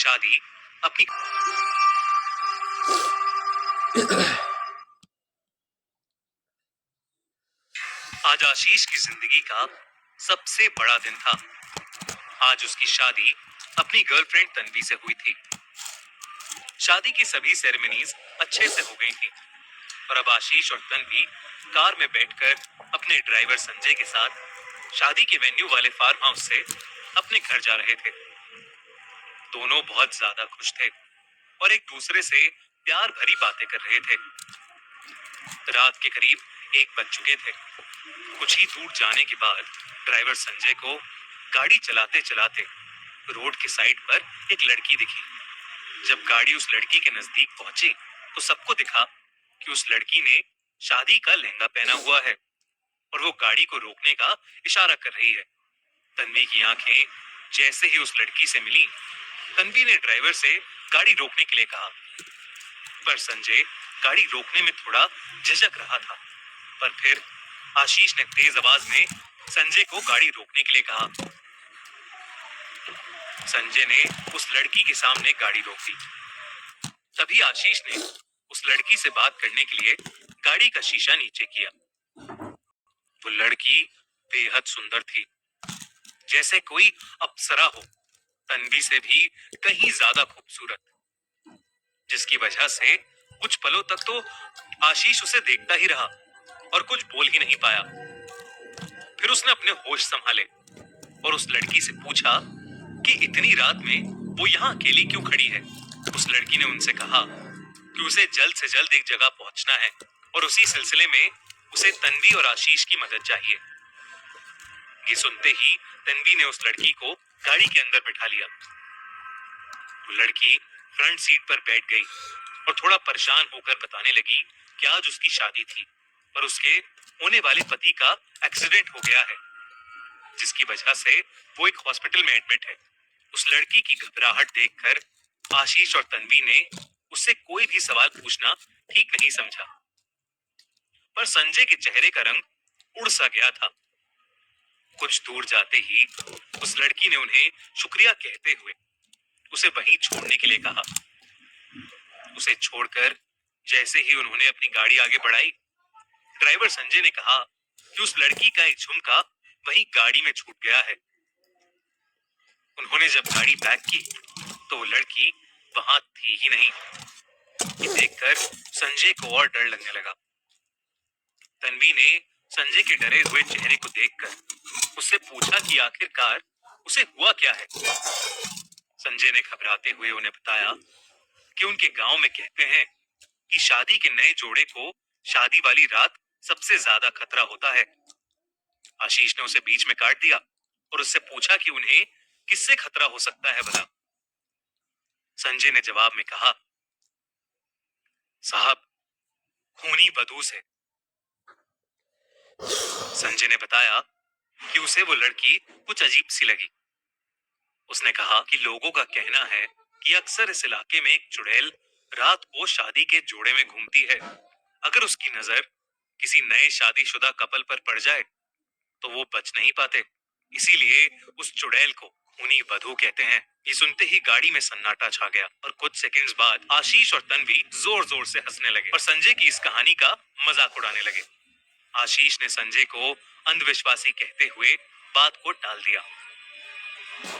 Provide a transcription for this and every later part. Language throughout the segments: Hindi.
शादी अपनी आज आशीष की जिंदगी का सबसे बड़ा दिन था। आज उसकी शादी अपनी गर्लफ्रेंड तन्वी से हुई थी। शादी की सभी सेरेमनीज अच्छे से हो गई थी और अब आशीष और तन्वी कार में बैठकर अपने ड्राइवर संजय के साथ शादी के वेन्यू वाले फार्म हाउस से अपने घर जा रहे थे। दोनों बहुत ज्यादा खुश थे और एक दूसरे से प्यार भरी बातें कर रहे थे। रात के करीब 1 बज चुके थे। कुछ ही दूर जाने के बाद ड्राइवर संजय को गाड़ी चलाते चलाते रोड के साइड पर एक लड़की दिखी। जब गाड़ी उस लड़की के नजदीक पहुंची तो सबको दिखा कि उस लड़की ने शादी का लहंगा पहना हुआ है और वो गाड़ी को रोकने का इशारा कर रही है। तन्वी की आंखें जैसे ही उस लड़की से मिली, तन्वी ने ड्राइवर से गाड़ी रोकने के लिए कहा, पर संजय गाड़ी रोकने में थोड़ा झिझक रहा था। पर फिर आशीष ने तेज आवाज में संजय को गाड़ी रोकने के लिए कहा। संजय ने उस लड़की के सामने गाड़ी रोक दी। तभी आशीष ने उस लड़की से बात करने के लिए गाड़ी का शीशा नीचे किया। वो लड़की बेहद सुंदर थी, जैसे कोई अप्सरा हो, तन्वी से भी कहीं ज्यादा खूबसूरत, जिसकी वजह से कुछ पलों तक तो आशीष उसे देखता ही रहा और कुछ बोल ही नहीं पाया। फिर उसने अपने होश संभाले और उस लड़की से पूछा कि इतनी रात में वो यहाँ अकेली क्यों खड़ी है। उस लड़की ने उनसे कहा कि उसे जल्द से जल्द एक जगह पहुंचना है और उसी सिलसिले में उसे तन्वी और आशीष की मदद चाहिए। ये सुनते ही तन्वी ने उस लड़की को गाड़ी के अंदर बिठा लिया। वो लड़की फ्रंट सीट पर बैठ गई और थोड़ा परेशान होकर बताने लगी कि आज उसकी शादी थी और उसके होने वाले पति का एक्सीडेंट हो गया है, जिसकी वजह से वो एक हॉस्पिटल में एडमिट है। उस लड़की की घबराहट देखकर आशीष और तन्वी ने उससे कोई भी सवाल पूछना ठीक नहीं समझा। पर संजय के चेहरे का रंग उड़ सा गया था। कुछ दूर जाते ही उस लड़की ने उन्हें शुक्रिया कहते हुए उसे वहीं छोड़ने के लिए कहा। उसे छोड़कर जैसे ही उन्होंने अपनी गाड़ी आगे बढ़ाई, ड्राइवर संजय ने कहा कि उस लड़की का एक झुमका वहीं गाड़ी में छूट गया है। उन्होंने जब गाड़ी बैक की तो वो लड़की वहां थी ही नहीं। ये देखकर संजय को और डर लगने लगा। तन्वी ने संजय के डरे हुए चेहरे को देखकर उससे पूछा कि आखिरकार उसे हुआ क्या है। संजय ने घबराते हुए उन्हें बताया कि उनके गांव में कहते हैं कि शादी के नए जोड़े को शादी वाली रात सबसे ज्यादा खतरा होता है। आशीष ने उसे बीच में काट दिया और उससे पूछा कि उन्हें किससे खतरा हो सकता है भला। संजय ने जवाब में कहा, साहब, खूनी वधू से। संजय ने बताया कि उसे वो लड़की कुछ अजीब सी लगी। उसने कहा कि लोगों का कहना है कि अक्सर इस इलाके में एक चुड़ैल रात को शादी के जोड़े में घूमती है। अगर उसकी नजर किसी नए शादीशुदा कपल पर पड़ जाए तो वो बच नहीं पाते। इसीलिए उस चुड़ैल को खूनी वधू कहते हैं। ये सुनते ही गाड़ी में सन्नाटा छा गया और कुछ सेकंड्स बाद आशीष और तन्वी जोर जोर से हंसने लगे और संजय की इस कहानी का मजाक उड़ाने लगे। आशीष ने संजय को अंधविश्वासी कहते हुए बात को टाल दिया।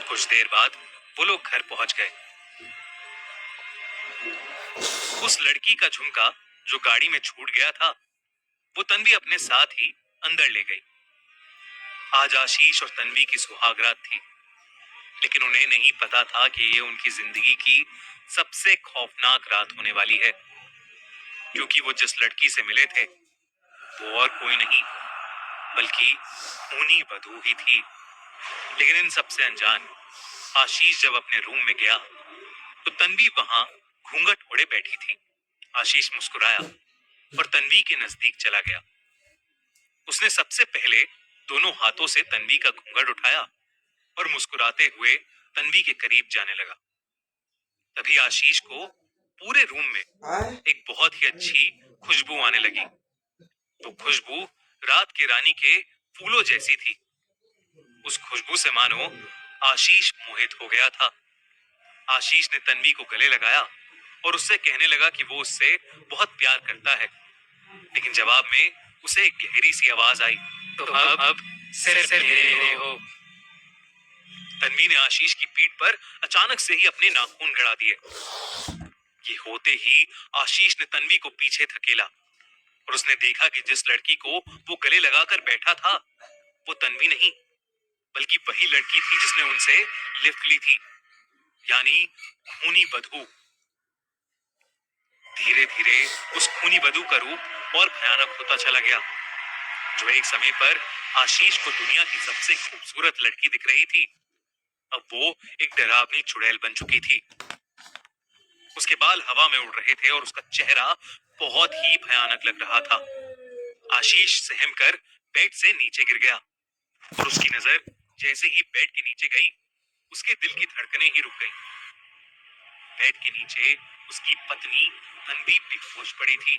कुछ देर बाद वो लोग घर पहुंच गए। उस लड़की का झुमका जो गाड़ी में छूट गया था, वो तन्वी अपने साथ ही अंदर ले गई। आज आशीष और तन्वी की सुहागरात थी, लेकिन उन्हें नहीं पता था कि ये उनकी जिंदगी की सबसे खौफनाक रात होने वाली है, क्योंकि वो जिस लड़की से मिले थे वो और कोई नहीं बल्कि खूनी वधू ही थी। लेकिन इन सबसे अनजान आशीष जब अपने रूम में गया तो तन्वी वहां घूंघट ओढ़े बैठी थी। आशीष मुस्कुराया और तन्वी के नजदीक चला गया। उसने सबसे पहले दोनों हाथों से तन्वी का घूंघट उठाया और मुस्कुराते हुए तन्वी के करीब जाने लगा। तभी आशीष को पूरे रूम में एक बहुत ही अच्छी खुशबू आने लगी। वो खुशबू रात की रानी के फूलों जैसी थी। उस खुशबू से मानो आशीष मोहित हो गया था। आशीष ने तन्वी को गले लगाया और उससे कहने लगा कि वो उससे बहुत प्यार करता है, लेकिन जवाब में उसे एक गहरी सी आवाज आई, तो अब सिर्फ मेरे हो। तन्वी ने आशीष की पीठ पर अचानक से ही अपने नाखून गड़ा दिए। ये होते ही आशीष ने तन्वी को पीछे धकेला और उसने देखा कि जिस लड़की को वो गले लगाकर बैठा था वो तन्वी नहीं, बल्कि वही लड़की थी जिसने उनसे लिफ्ट ली थी, यानी खूनी बधू। धीरे धीरे उस खूनी बधू का रूप और भयानक होता चला गया, जो एक समय पर आशीष को दुनिया की सबसे खूबसूरत लड़की दिख रही थी, अब वो एक डरावनी चुड़ैल बन चुकी थी। उसके बाल हवा में उड़ रहे थे और उसका चेहरा बहुत ही भयानक लग रहा था। आशीष सहम कर बेड से नीचे गिर गया और उसकी नजर जैसे ही बेड के नीचे गई, उसके दिल की धड़कनें ही रुक गईं। बेड के नीचे उसकी पत्नी तन्वी बेहोश पड़ी थी।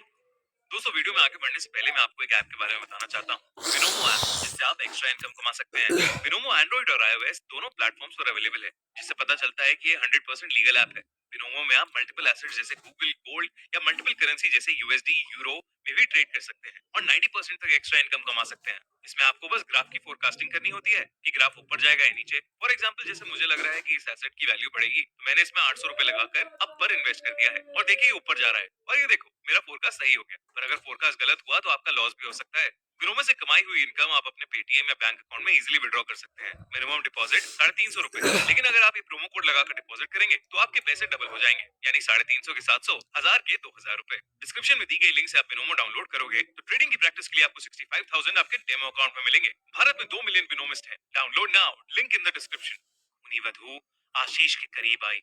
दोस्तों, वीडियो में आगे बढ़ने से पहले मैं आपको एक ऐप के बारे में बताना चाहता हूँ, बिनोमो ऐप, जिससे आप एक्स्ट्रा इनकम कमा सकते हैं। बिनोमो एंड्रॉइड और iOS दोनों प्लेटफॉर्म्स पर अवेलेबल है, जिससे पता चलता है कि ये 100% लीगल ऐप है। बिनोमो में आप मल्टीपल एसेट्स जैसे गूगल गोल्ड या मल्टीपल करेंसी जैसे यूएसडी, यूरो में भी ट्रेड कर सकते हैं और 90% तक एक्स्ट्रा इनकम कमा सकते हैं। इसमें आपको बस ग्राफ की फोरकास्टिंग करनी होती है कि ग्राफ ऊपर जाएगा या नीचे। फॉर एग्जांपल, जैसे मुझे लग रहा है कि इस एसेट की वैल्यू बढ़ेगी, तो मैंने इसमें 800 रुपए लगाकर अप पर इन्वेस्ट कर दिया है और देखिए ऊपर जा रहा है और ये देखो मेरा फोरकास्ट सही हो गया। पर अगर फोरकास्ट गलत हुआ तो आपका लॉस भी हो सकता है। बिनोमो से कमाई हुई इनकम आप अपने पेटीएम या बैंक अकाउंट में इजीली विड्रॉ कर सकते हैं। मिनिमम डिपॉजिट 350 रुपए, लेकिन अगर आप ये प्रोमो कोड लगाकर डिपॉजिट करेंगे तो आपके पैसे डबल हो जाएंगे, यानी 350 के 700, 1000 के 2000 रुपए। डिस्क्रिप्शन में दी गई लिंक से आप बिनोमो डाउनलोड करोगे तो ट्रेडिंग की प्रैक्टिस के लिए आपको 65,000 आपके डेमो अकाउंट में मिलेंगे। भारत में 2 मिलियन बिनोमिस्ट हैं। Download now, link in the description. उन्हीं वधू आशीष के करीब आई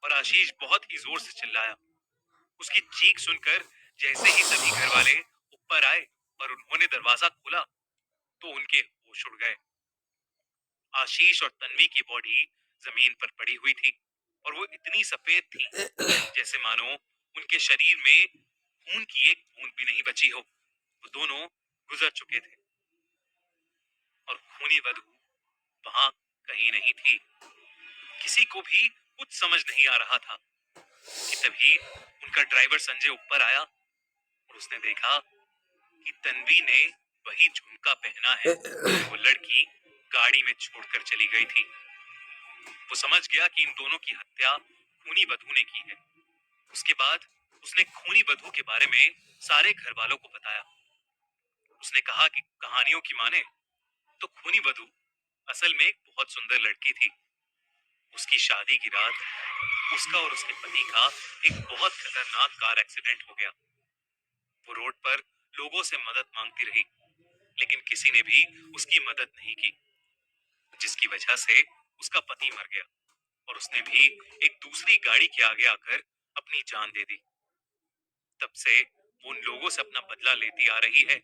और आशीष बहुत ही जोर से चिल्लाया। उसकी चीख सुनकर जैसे ही सभी घर वाले ऊपर आए और उन्होंने दरवाजा खोला तो उनके होश उड़ गए। आशीष और तन्वी की बॉडी जमीन पर पड़ी हुई थी और वो इतनी सफेद थी जैसे मानो उनके शरीर में खून की एक बूंद भी नहीं बची हो। वो दोनों गुजर चुके थे और खूनी वधू वहां कहीं नहीं थी। किसी को भी कुछ समझ नहीं आ रहा था कि तभी उनका ड्राइवर संजय ऊपर आया और उसने देखा कि तन्वी ने वही झुमका पहना है जो वो लड़की गाड़ी में छोड़कर चली गई थी। वो समझ गया कि इन दोनों की हत्या खूनी बधू ने की है। उसके बाद उसने खूनी बधू के बारे में सारे घर वालों को बताया। उसने कहा कि कहानियों की माने तो खूनी बधू असल में एक बहुत सुंदर लड़की थी। उसकी शादी की रात उसका और उसके पति का एक बहुत खतरनाक कार एक्सीडेंट हो गया। वो रोड पर लोगों से मदद मांगती रही, लेकिन किसी ने भी उसकी मदद नहीं की, जिसकी वजह से उसका पति मर गया और उसने भी एक दूसरी गाड़ी के आगे आकर अपनी जान दे दी। तब से वो उन लोगों से अपना बदला लेती आ रही है